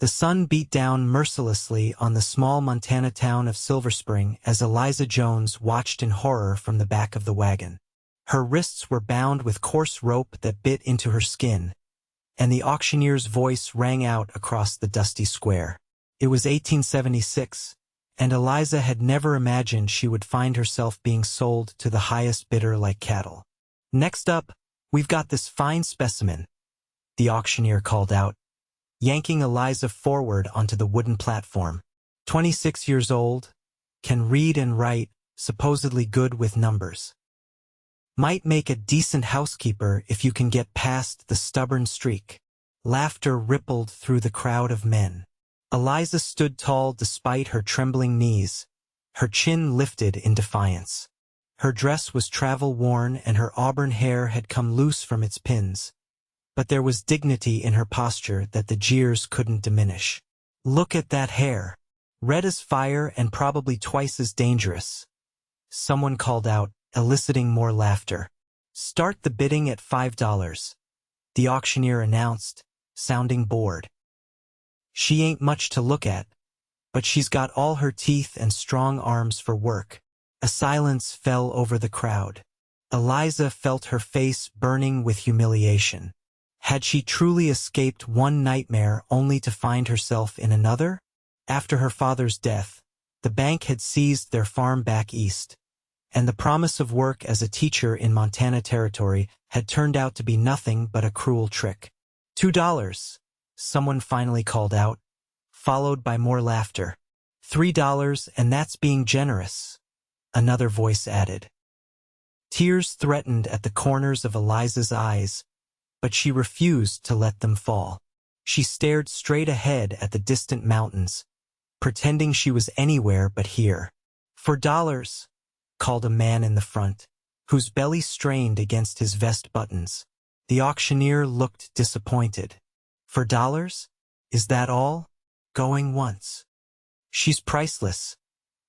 The sun beat down mercilessly on the small Montana town of Silver Spring as Eliza Jones watched in horror from the back of the wagon. Her wrists were bound with coarse rope that bit into her skin, and the auctioneer's voice rang out across the dusty square. It was 1876, and Eliza had never imagined she would find herself being sold to the highest bidder like cattle. "Next up, we've got this fine specimen," the auctioneer called out, yanking Eliza forward onto the wooden platform. 26 years old, can read and write, supposedly good with numbers. Might make a decent housekeeper if you can get past the stubborn streak. Laughter rippled through the crowd of men. Eliza stood tall despite her trembling knees, her chin lifted in defiance. Her dress was travel-worn and her auburn hair had come loose from its pins, but there was dignity in her posture that the jeers couldn't diminish. "Look at that hair. Red as fire and probably twice as dangerous," someone called out, eliciting more laughter. "Start the bidding at $5, the auctioneer announced, sounding bored. "She ain't much to look at, but she's got all her teeth and strong arms for work." A silence fell over the crowd. Eliza felt her face burning with humiliation. Had she truly escaped one nightmare only to find herself in another? After her father's death, the bank had seized their farm back east, and the promise of work as a teacher in Montana Territory had turned out to be nothing but a cruel trick. $2, someone finally called out, followed by more laughter. $3, and that's being generous, another voice added. Tears threatened at the corners of Eliza's eyes, but she refused to let them fall. She stared straight ahead at the distant mountains, pretending she was anywhere but here. $4, called a man in the front, whose belly strained against his vest buttons. The auctioneer looked disappointed. $4? Is that all? Going once. She's priceless.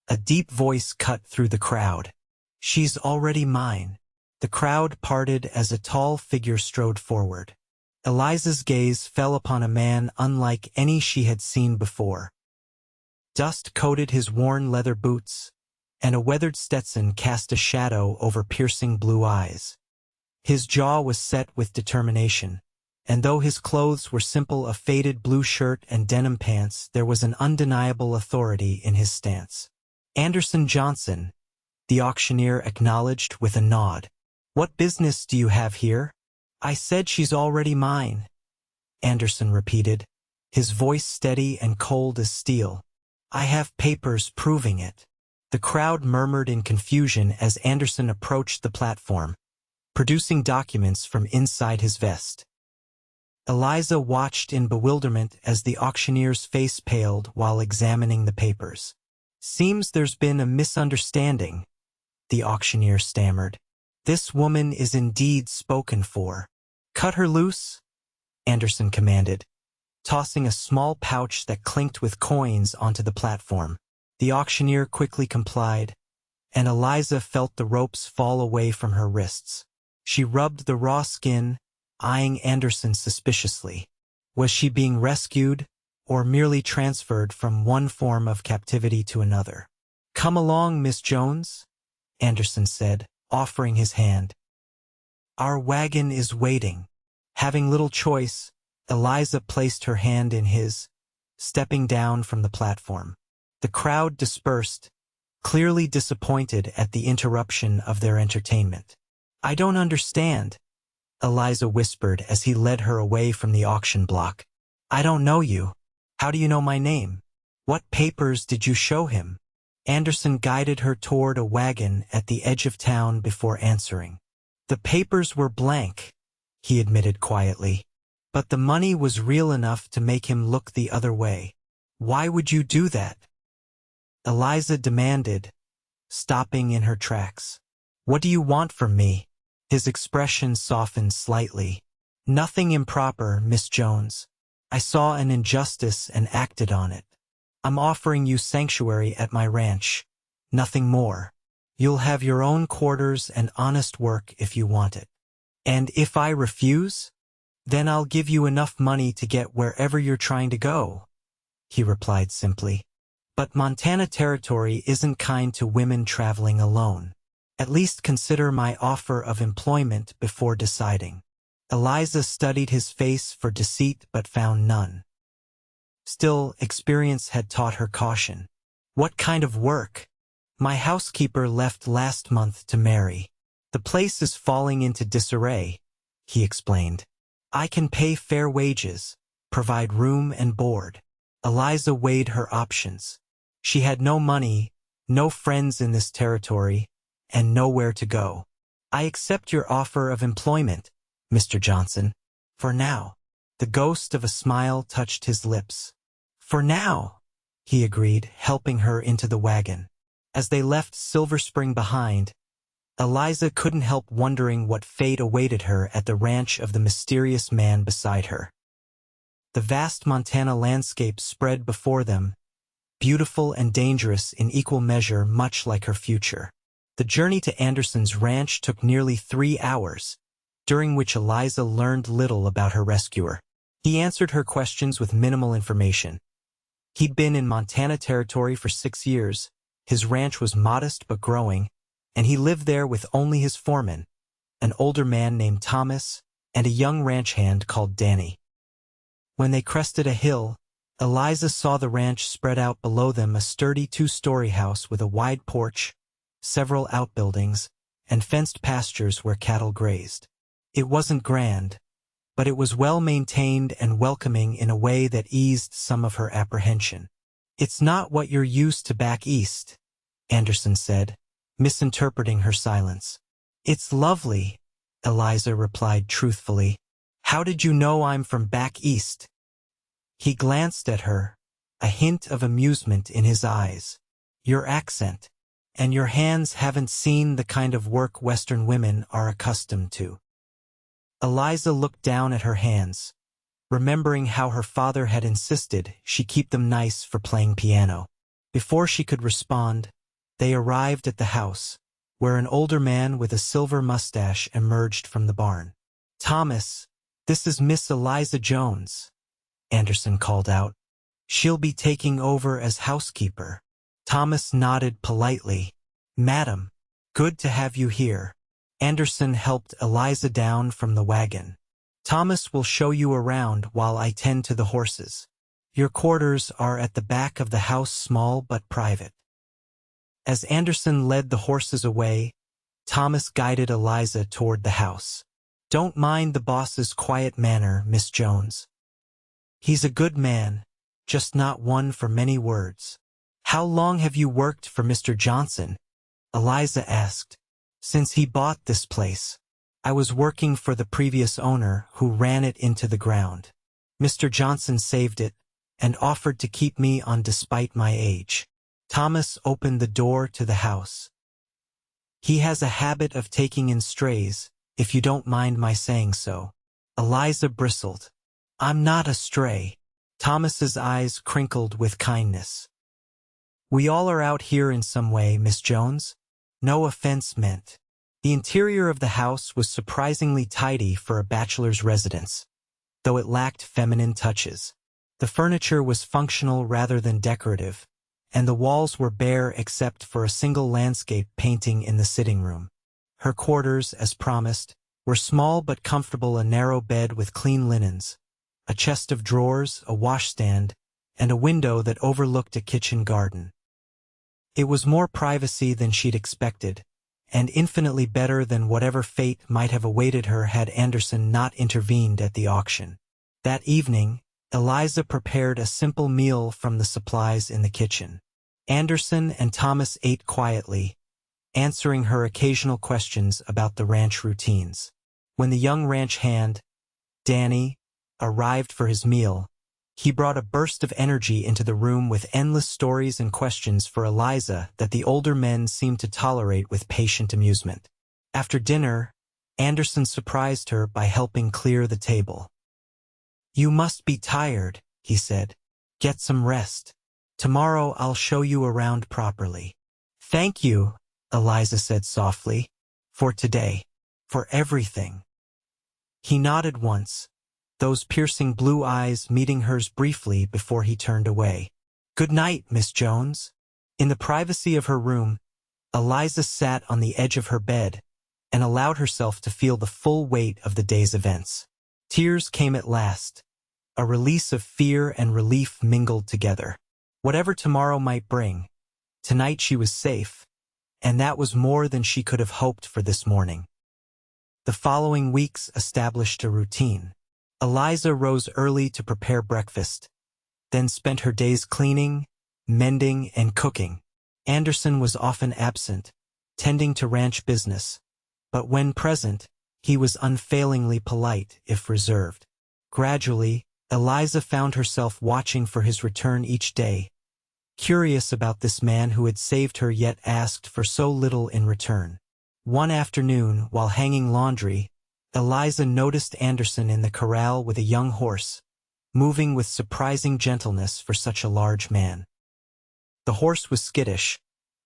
A deep voice cut through the crowd. She's already mine. The crowd parted as a tall figure strode forward. Eliza's gaze fell upon a man unlike any she had seen before. Dust coated his worn leather boots, and a weathered Stetson cast a shadow over piercing blue eyes. His jaw was set with determination, and though his clothes were simple, a faded blue shirt and denim pants, there was an undeniable authority in his stance. "Anderson Johnson," the auctioneer acknowledged with a nod. "What business do you have here?" "I said she's already mine," Anderson repeated, his voice steady and cold as steel. "I have papers proving it." The crowd murmured in confusion as Anderson approached the platform, producing documents from inside his vest. Eliza watched in bewilderment as the auctioneer's face paled while examining the papers. "Seems there's been a misunderstanding," the auctioneer stammered. "This woman is indeed spoken for." "Cut her loose," Anderson commanded, tossing a small pouch that clinked with coins onto the platform. The auctioneer quickly complied, and Eliza felt the ropes fall away from her wrists. She rubbed the raw skin, eyeing Anderson suspiciously. Was she being rescued, or merely transferred from one form of captivity to another? "Come along, Miss Jones," Anderson said, offering his hand. "Our wagon is waiting." Having little choice, Eliza placed her hand in his, stepping down from the platform. The crowd dispersed, clearly disappointed at the interruption of their entertainment. "I don't understand," Eliza whispered as he led her away from the auction block. "I don't know you. How do you know my name? What papers did you show him?" Anderson guided her toward a wagon at the edge of town before answering. "The papers were blank," he admitted quietly, "but the money was real enough to make him look the other way." "Why would you do that?" Eliza demanded, stopping in her tracks. "What do you want from me?" His expression softened slightly. "Nothing improper, Miss Jones. I saw an injustice and acted on it. I'm offering you sanctuary at my ranch. Nothing more. You'll have your own quarters and honest work if you want it. And if I refuse, then I'll give you enough money to get wherever you're trying to go." he replied simply. But Montana Territory isn't kind to women traveling alone. At least consider my offer of employment before deciding. Eliza studied his face for deceit but found none. Still, experience had taught her caution. What kind of work? My housekeeper left last month to marry. The place is falling into disarray, he explained. I can pay fair wages, provide room and board. Eliza weighed her options. She had no money, no friends in this territory, and nowhere to go. I accept your offer of employment, Mr. Johnson. For now. The ghost of a smile touched his lips. For now, he agreed, helping her into the wagon. As they left Silver Spring behind, Eliza couldn't help wondering what fate awaited her at the ranch of the mysterious man beside her. The vast Montana landscape spread before them, beautiful and dangerous in equal measure, much like her future. The journey to Anderson's ranch took nearly 3 hours, during which Eliza learned little about her rescuer. He answered her questions with minimal information. He'd been in Montana Territory for 6 years, his ranch was modest but growing, and he lived there with only his foreman, an older man named Thomas, and a young ranch hand called Danny. When they crested a hill, Eliza saw the ranch spread out below them, a sturdy 2-story house with a wide porch, several outbuildings, and fenced pastures where cattle grazed. It wasn't grand, but it was well maintained and welcoming in a way that eased some of her apprehension. It's not what you're used to back east, Anderson said, misinterpreting her silence. It's lovely, Eliza replied truthfully. How did you know I'm from back east? He glanced at her, a hint of amusement in his eyes. Your accent, and your hands haven't seen the kind of work Western women are accustomed to. Eliza looked down at her hands, remembering how her father had insisted she keep them nice for playing piano. Before she could respond, they arrived at the house, where an older man with a silver mustache emerged from the barn. Thomas, this is Miss Eliza Jones, Anderson called out. She'll be taking over as housekeeper. Thomas nodded politely. Madam, good to have you here. Anderson helped Eliza down from the wagon. Thomas will show you around while I tend to the horses. Your quarters are at the back of the house, small but private. As Anderson led the horses away, Thomas guided Eliza toward the house. Don't mind the boss's quiet manner, Miss Jones. He's a good man, just not one for many words. How long have you worked for Mr. Johnson? Eliza asked. Since he bought this place. I was working for the previous owner who ran it into the ground. Mr. Johnson saved it and offered to keep me on despite my age. Thomas opened the door to the house. He has a habit of taking in strays, if you don't mind my saying so. Eliza bristled. I'm not a stray. Thomas's eyes crinkled with kindness. We all are out here in some way, Miss Jones. No offense meant. The interior of the house was surprisingly tidy for a bachelor's residence, though it lacked feminine touches. The furniture was functional rather than decorative, and the walls were bare except for a single landscape painting in the sitting room. Her quarters, as promised, were small but comfortable, a narrow bed with clean linens, a chest of drawers, a washstand, and a window that overlooked a kitchen garden. It was more privacy than she'd expected, and infinitely better than whatever fate might have awaited her had Anderson not intervened at the auction. That evening, Eliza prepared a simple meal from the supplies in the kitchen. Anderson and Thomas ate quietly, answering her occasional questions about the ranch routines. When the young ranch hand, Danny, arrived for his meal, he brought a burst of energy into the room with endless stories and questions for Eliza that the older men seemed to tolerate with patient amusement. After dinner, Anderson surprised her by helping clear the table. You must be tired, he said. Get some rest. Tomorrow I'll show you around properly. Thank you, Eliza said softly. For today. For everything. He nodded once, those piercing blue eyes meeting hers briefly before he turned away. "Good night, Miss Jones." In the privacy of her room, Eliza sat on the edge of her bed and allowed herself to feel the full weight of the day's events. Tears came at last, a release of fear and relief mingled together. Whatever tomorrow might bring, tonight she was safe, and that was more than she could have hoped for this morning. The following weeks established a routine. Eliza rose early to prepare breakfast, then spent her days cleaning, mending, and cooking. Anderson was often absent, tending to ranch business, but when present, he was unfailingly polite, if reserved. Gradually, Eliza found herself watching for his return each day, curious about this man who had saved her yet asked for so little in return. One afternoon, while hanging laundry, Eliza noticed Anderson in the corral with a young horse, moving with surprising gentleness for such a large man. The horse was skittish,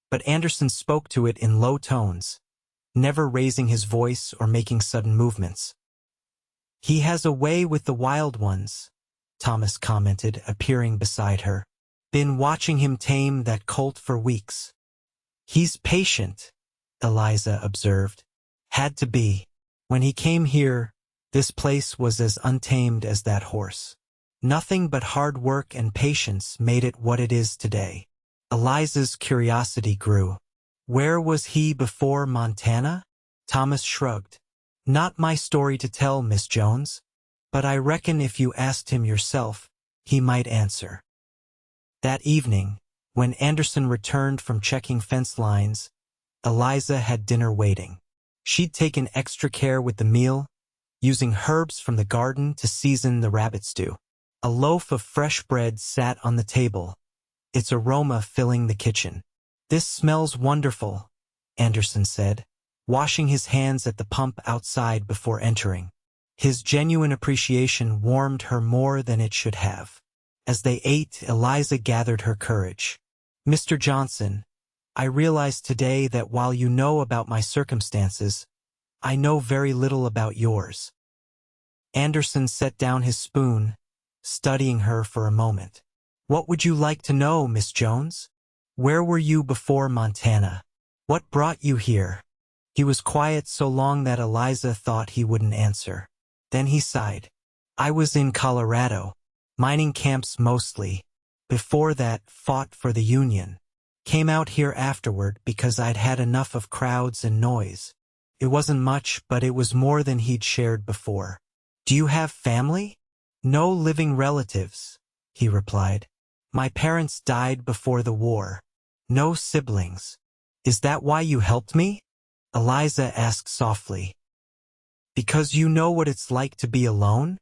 but Anderson spoke to it in low tones, never raising his voice or making sudden movements. "He has a way with the wild ones," Thomas commented, appearing beside her. "Been watching him tame that colt for weeks." "He's patient," Eliza observed. "Had to be. When he came here, this place was as untamed as that horse. Nothing but hard work and patience made it what it is today." Eliza's curiosity grew. "Where was he before Montana?" Thomas shrugged. "Not my story to tell, Miss Jones, but I reckon if you asked him yourself, he might answer." That evening, when Anderson returned from checking fence lines, Eliza had dinner waiting. She'd taken extra care with the meal, using herbs from the garden to season the rabbit stew. A loaf of fresh bread sat on the table, its aroma filling the kitchen. "This smells wonderful," Anderson said, washing his hands at the pump outside before entering. His genuine appreciation warmed her more than it should have. As they ate, Eliza gathered her courage. "Mr. Johnson, I realize today that while you know about my circumstances, I know very little about yours." Anderson set down his spoon, studying her for a moment. "What would you like to know, Miss Jones? Where were you before Montana? What brought you here?" He was quiet so long that Eliza thought he wouldn't answer. Then he sighed. "I was in Colorado, mining camps mostly. Before that, fought for the Union. Came out here afterward because I'd had enough of crowds and noise. It wasn't much, but it was more than he'd shared before." "Do you have family?" "No living relatives," he replied. "My parents died before the war. No siblings." "Is that why you helped me?" Eliza asked softly. "Because you know what it's like to be alone?"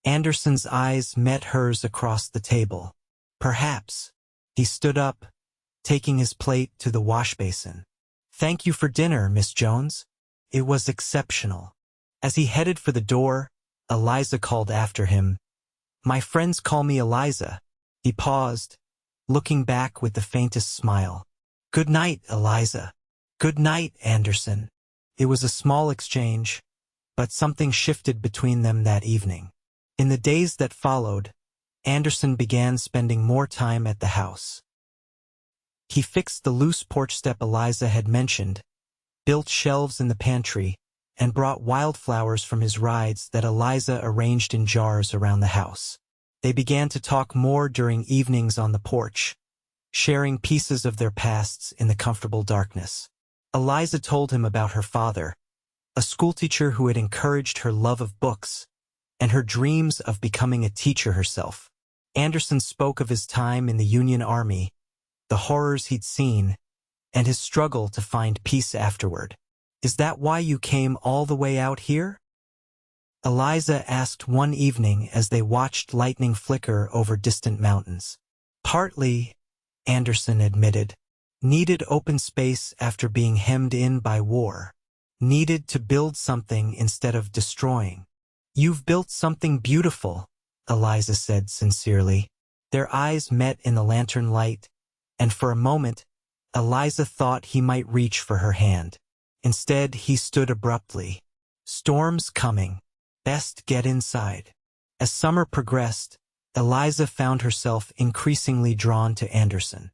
Anderson's eyes met hers across the table. "Perhaps." He stood up, taking his plate to the wash basin. "Thank you for dinner, Miss Jones. It was exceptional." As he headed for the door, Eliza called after him, "My friends call me Eliza." He paused, looking back with the faintest smile. "Good night, Eliza." "Good night, Anderson." It was a small exchange, but something shifted between them that evening. In the days that followed, Anderson began spending more time at the house. He fixed the loose porch step Eliza had mentioned, built shelves in the pantry, and brought wildflowers from his rides that Eliza arranged in jars around the house. They began to talk more during evenings on the porch, sharing pieces of their pasts in the comfortable darkness. Eliza told him about her father, a schoolteacher who had encouraged her love of books and her dreams of becoming a teacher herself. Anderson spoke of his time in the Union Army, the horrors he'd seen, and his struggle to find peace afterward. "Is that why you came all the way out here?" Eliza asked one evening as they watched lightning flicker over distant mountains. "Partly," Anderson admitted. "Needed open space after being hemmed in by war. Needed to build something instead of destroying." "You've built something beautiful," Eliza said sincerely. Their eyes met in the lantern light, and for a moment, Eliza thought he might reach for her hand. Instead, he stood abruptly. "Storm's coming. Best get inside." As summer progressed, Eliza found herself increasingly drawn to Anderson.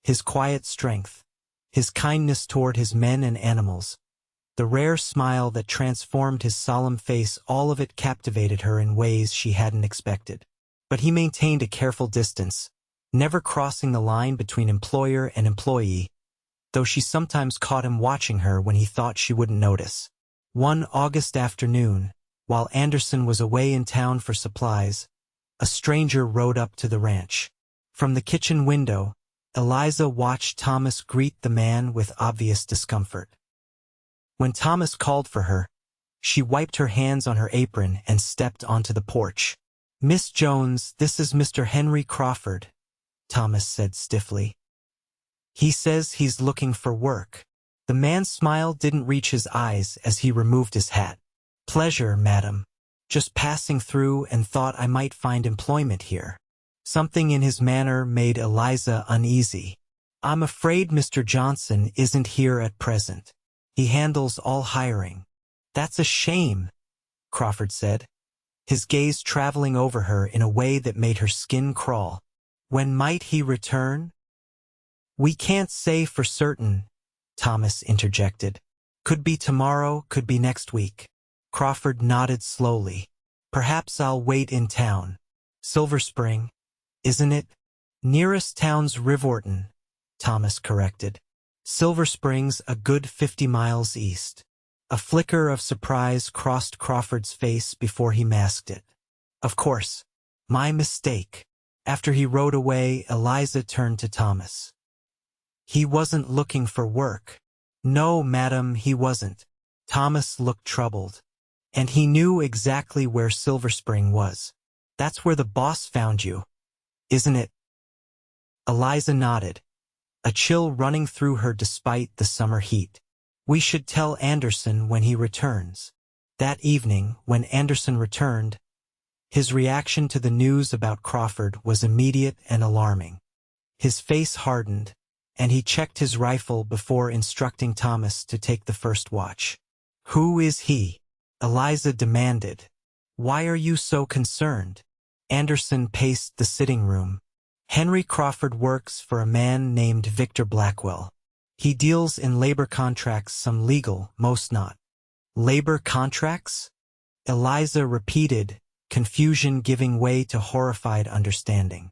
His quiet strength, his kindness toward his men and animals, the rare smile that transformed his solemn face, all of it captivated her in ways she hadn't expected. But he maintained a careful distance, never crossing the line between employer and employee, though she sometimes caught him watching her when he thought she wouldn't notice. One August afternoon, while Anderson was away in town for supplies, a stranger rode up to the ranch. From the kitchen window, Eliza watched Thomas greet the man with obvious discomfort. When Thomas called for her, she wiped her hands on her apron and stepped onto the porch. "Miss Jones, this is Mr. Henry Crawford," Thomas said stiffly. "He says he's looking for work." The man's smile didn't reach his eyes as he removed his hat. "Pleasure, madam. Just passing through and thought I might find employment here." Something in his manner made Eliza uneasy. "I'm afraid Mr. Johnson isn't here at present. He handles all hiring." "That's a shame," Crawford said, his gaze traveling over her in a way that made her skin crawl. "When might he return?" "We can't say for certain," Thomas interjected. "Could be tomorrow, could be next week." Crawford nodded slowly. "Perhaps I'll wait in town." "Silver Spring, isn't it?" "Nearest town's Rivorton," Thomas corrected. "Silver Spring's a good 50 miles east." A flicker of surprise crossed Crawford's face before he masked it. "Of course. My mistake." After he rode away, Eliza turned to Thomas. "He wasn't looking for work." "No, madam, he wasn't." Thomas looked troubled. "And he knew exactly where Silver Spring was. That's where the boss found you, isn't it?" Eliza nodded, a chill running through her despite the summer heat. "We should tell Anderson when he returns." That evening, when Anderson returned, his reaction to the news about Crawford was immediate and alarming. His face hardened, and he checked his rifle before instructing Thomas to take the first watch. "Who is he?" Eliza demanded. "Why are you so concerned?" Anderson paced the sitting room. "Henry Crawford works for a man named Victor Blackwell. He deals in labor contracts, some legal, most not." "Labor contracts?" Eliza repeated, confusion giving way to horrified understanding.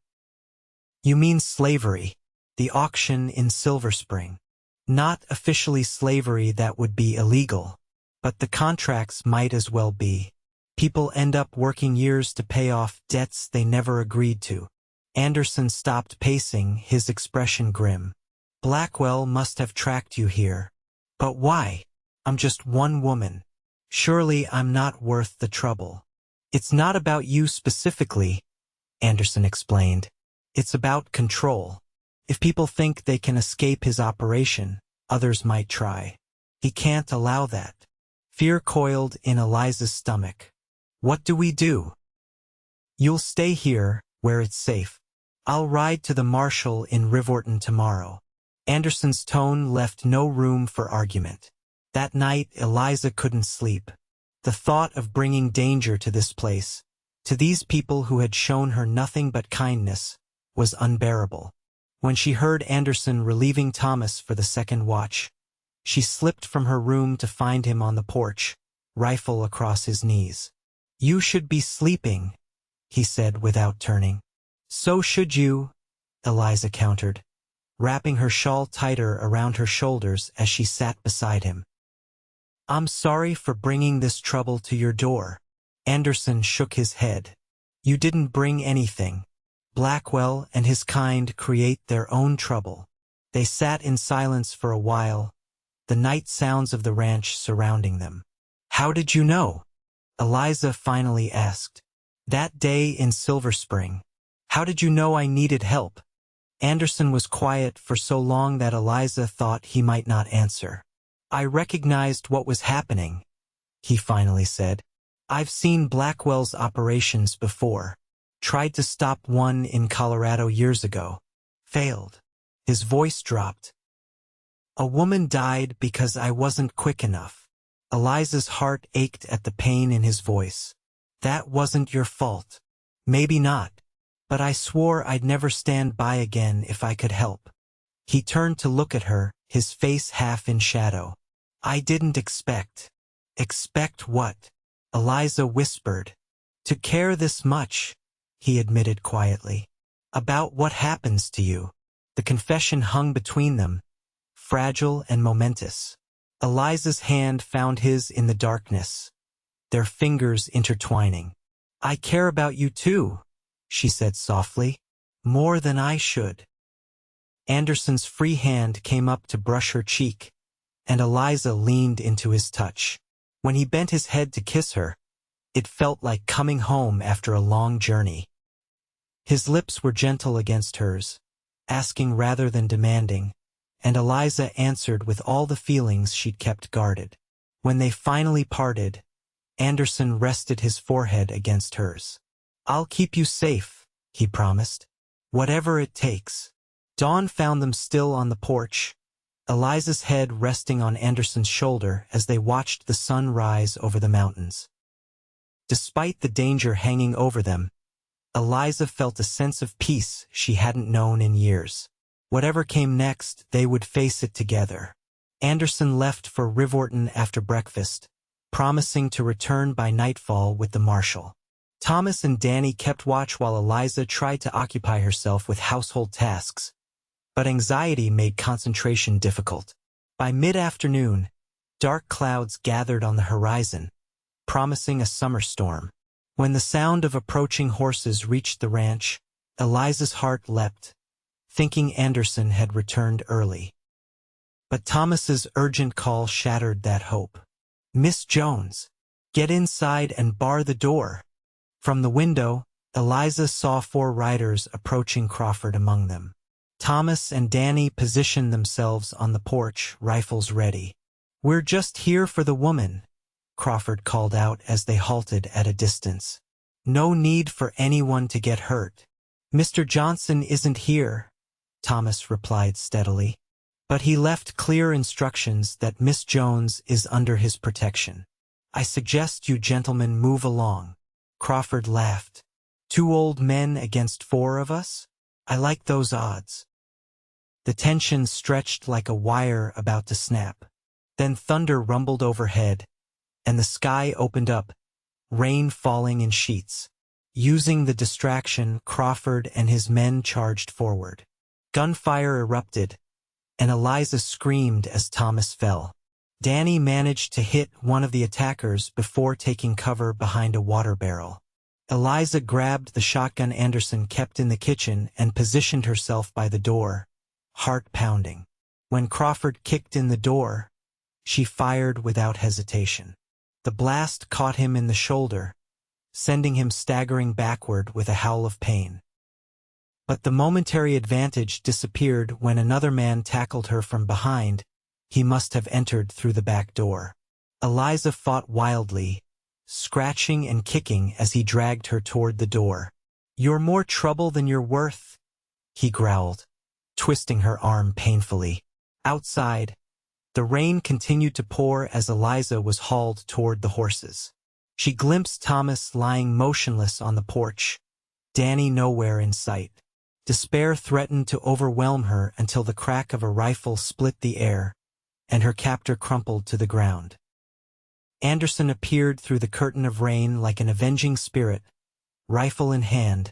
"You mean slavery, the auction in Silver Spring. Not officially slavery, that would be illegal, but the contracts might as well be. People end up working years to pay off debts they never agreed to." Anderson stopped pacing, his expression grim. "Blackwell must have tracked you here. But why? I'm just one woman. Surely I'm not worth the trouble." "It's not about you specifically," Anderson explained. "It's about control. If people think they can escape his operation, others might try. He can't allow that." Fear coiled in Eliza's stomach. "What do we do?" "You'll stay here, where it's safe. I'll ride to the marshal in Rivorton tomorrow." Anderson's tone left no room for argument. That night, Eliza couldn't sleep. The thought of bringing danger to this place, to these people who had shown her nothing but kindness, was unbearable. When she heard Anderson relieving Thomas for the second watch, she slipped from her room to find him on the porch, rifle across his knees. "You should be sleeping," he said without turning. "So should you," Eliza countered, wrapping her shawl tighter around her shoulders as she sat beside him. "I'm sorry for bringing this trouble to your door." Anderson shook his head. "You didn't bring anything. Blackwell and his kind create their own trouble." They sat in silence for a while, the night sounds of the ranch surrounding them. "How did you know?" Eliza finally asked. "That day in Silver Spring. How did you know I needed help?" Anderson was quiet for so long that Eliza thought he might not answer. "I recognized what was happening," he finally said. "I've seen Blackwell's operations before. Tried to stop one in Colorado years ago. Failed." His voice dropped. "A woman died because I wasn't quick enough." Eliza's heart ached at the pain in his voice. That wasn't your fault. Maybe not. But I swore I'd never stand by again if I could help. He turned to look at her, his face half in shadow. I didn't expect. Expect what? Eliza whispered. To care this much, he admitted quietly. About what happens to you. The confession hung between them, fragile and momentous. Eliza's hand found his in the darkness, their fingers intertwining. I care about you too, she said softly. More than I should. Anderson's free hand came up to brush her cheek, and Eliza leaned into his touch. When he bent his head to kiss her, it felt like coming home after a long journey. His lips were gentle against hers, asking rather than demanding, and Eliza answered with all the feelings she'd kept guarded. When they finally parted, Anderson rested his forehead against hers. I'll keep you safe, he promised. Whatever it takes. Dawn found them still on the porch, Eliza's head resting on Anderson's shoulder as they watched the sun rise over the mountains. Despite the danger hanging over them, Eliza felt a sense of peace she hadn't known in years. Whatever came next, they would face it together. Anderson left for Rivorton after breakfast, promising to return by nightfall with the marshal. Thomas and Danny kept watch while Eliza tried to occupy herself with household tasks, but anxiety made concentration difficult. By mid-afternoon, dark clouds gathered on the horizon, promising a summer storm. When the sound of approaching horses reached the ranch, Eliza's heart leapt, thinking Anderson had returned early. But Thomas's urgent call shattered that hope. Miss Jones, get inside and bar the door. From the window, Eliza saw 4 riders approaching Crawford among them. Thomas and Danny positioned themselves on the porch, rifles ready. We're just here for the woman, Crawford called out as they halted at a distance. No need for anyone to get hurt. Mr. Johnson isn't here, Thomas replied steadily. But he left clear instructions that Miss Jones is under his protection. I suggest you gentlemen move along. Crawford laughed. 2 old men against 4 of us? I like those odds. The tension stretched like a wire about to snap. Then thunder rumbled overhead, and the sky opened up, rain falling in sheets. Using the distraction, Crawford and his men charged forward. Gunfire erupted, and Eliza screamed as Thomas fell. Danny managed to hit one of the attackers before taking cover behind a water barrel. Eliza grabbed the shotgun Anderson kept in the kitchen and positioned herself by the door, heart pounding. When Crawford kicked in the door, she fired without hesitation. The blast caught him in the shoulder, sending him staggering backward with a howl of pain. But the momentary advantage disappeared when another man tackled her from behind. He must have entered through the back door. Eliza fought wildly, scratching and kicking as he dragged her toward the door. You're more trouble than you're worth, he growled, twisting her arm painfully. Outside, the rain continued to pour as Eliza was hauled toward the horses. She glimpsed Thomas lying motionless on the porch, Danny nowhere in sight. Despair threatened to overwhelm her until the crack of a rifle split the air, and her captor crumpled to the ground. Anderson appeared through the curtain of rain like an avenging spirit, rifle in hand,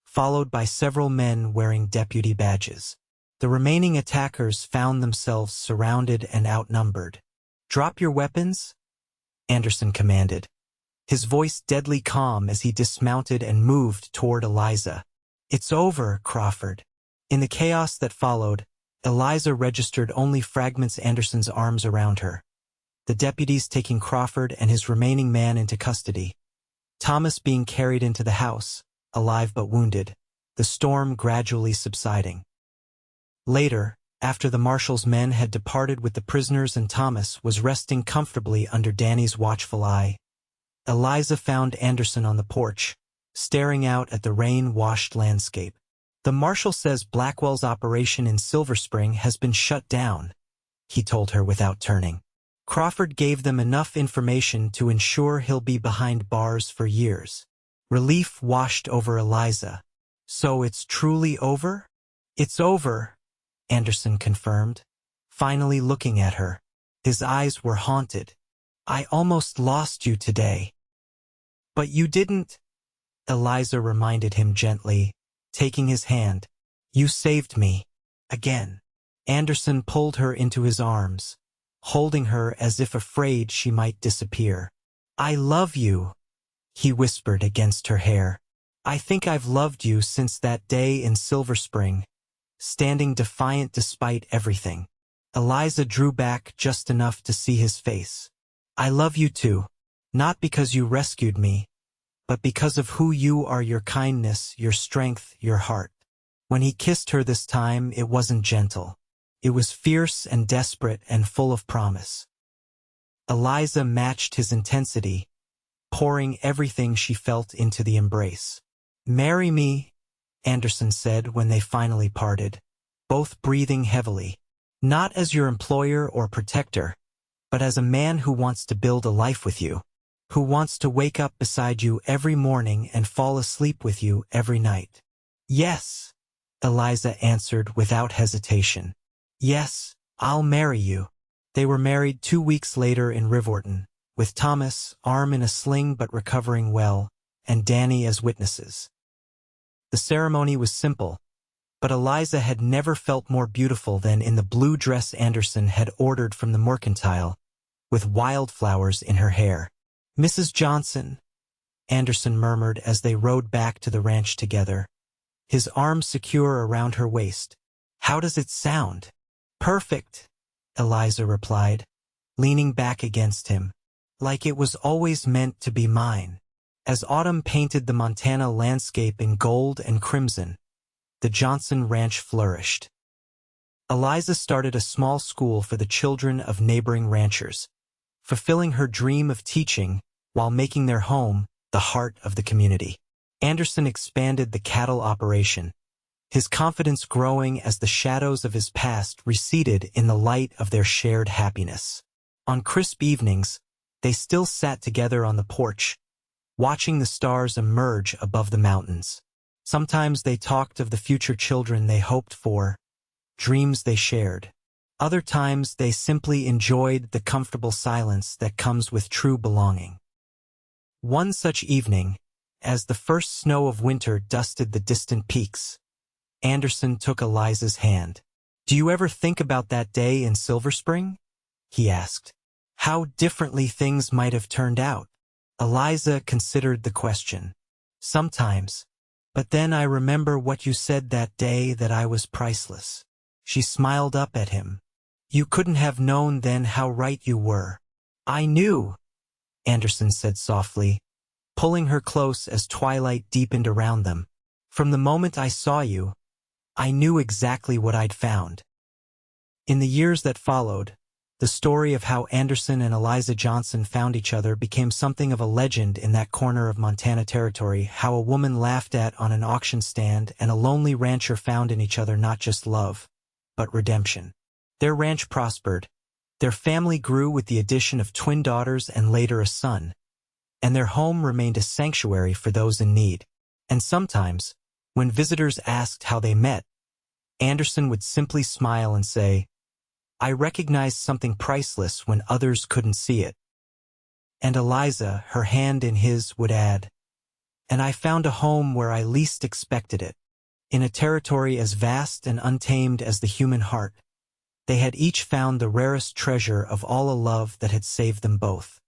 followed by several men wearing deputy badges. The remaining attackers found themselves surrounded and outnumbered. Drop your weapons, Anderson commanded, his voice deadly calm as he dismounted and moved toward Eliza. It's over, Crawford. In the chaos that followed, Eliza registered only fragments Anderson's arms around her, the deputies taking Crawford and his remaining man into custody, Thomas being carried into the house, alive but wounded, the storm gradually subsiding. Later, after the marshal's men had departed with the prisoners and Thomas was resting comfortably under Danny's watchful eye, Eliza found Anderson on the porch, staring out at the rain-washed landscape. The marshal says Blackwell's operation in Silver Spring has been shut down, he told her without turning. Crawford gave them enough information to ensure he'll be behind bars for years. Relief washed over Eliza. So it's truly over? It's over, Anderson confirmed, finally looking at her. His eyes were haunted. I almost lost you today. But you didn't, Eliza reminded him gently, taking his hand. You saved me. Again. Anderson pulled her into his arms, holding her as if afraid she might disappear. I love you, he whispered against her hair. I think I've loved you since that day in Silver Spring, standing defiant despite everything. Eliza drew back just enough to see his face. I love you too, not because you rescued me, but because of who you are, your kindness, your strength, your heart. When he kissed her this time, it wasn't gentle. It was fierce and desperate and full of promise. Eliza matched his intensity, pouring everything she felt into the embrace. Marry me, Anderson said when they finally parted, both breathing heavily. Not as your employer or protector, but as a man who wants to build a life with you, who wants to wake up beside you every morning and fall asleep with you every night. Yes, Eliza answered without hesitation. Yes, I'll marry you. They were married 2 weeks later in Rivorton, with Thomas, arm in a sling but recovering well, and Danny as witnesses. The ceremony was simple, but Eliza had never felt more beautiful than in the blue dress Anderson had ordered from the mercantile, with wildflowers in her hair. Mrs. Johnson, Anderson murmured as they rode back to the ranch together, his arms secure around her waist. How does it sound? Perfect, Eliza replied, leaning back against him, like it was always meant to be mine. As autumn painted the Montana landscape in gold and crimson, the Johnson Ranch flourished. Eliza started a small school for the children of neighboring ranchers, fulfilling her dream of teaching while making their home the heart of the community. Anderson expanded the cattle operation, his confidence growing as the shadows of his past receded in the light of their shared happiness. On crisp evenings, they still sat together on the porch, watching the stars emerge above the mountains. Sometimes they talked of the future children they hoped for, dreams they shared. Other times they simply enjoyed the comfortable silence that comes with true belonging. One such evening, as the first snow of winter dusted the distant peaks, Anderson took Eliza's hand. Do you ever think about that day in Silver Spring? He asked. How differently things might have turned out. Eliza considered the question. Sometimes. But then I remember what you said that day, that I was priceless. She smiled up at him. You couldn't have known then how right you were. I knew, Anderson said softly, pulling her close as twilight deepened around them. From the moment I saw you, I knew exactly what I'd found. In the years that followed, the story of how Anderson and Eliza Johnson found each other became something of a legend in that corner of Montana territory, how a woman laughed at on an auction stand and a lonely rancher found in each other not just love, but redemption. Their ranch prospered, their family grew with the addition of twin daughters and later a son, and their home remained a sanctuary for those in need. And sometimes, when visitors asked how they met, Anderson would simply smile and say, I recognized something priceless when others couldn't see it. And Eliza, her hand in his, would add, and I found a home where I least expected it. In a territory as vast and untamed as the human heart, they had each found the rarest treasure of all, a love that had saved them both.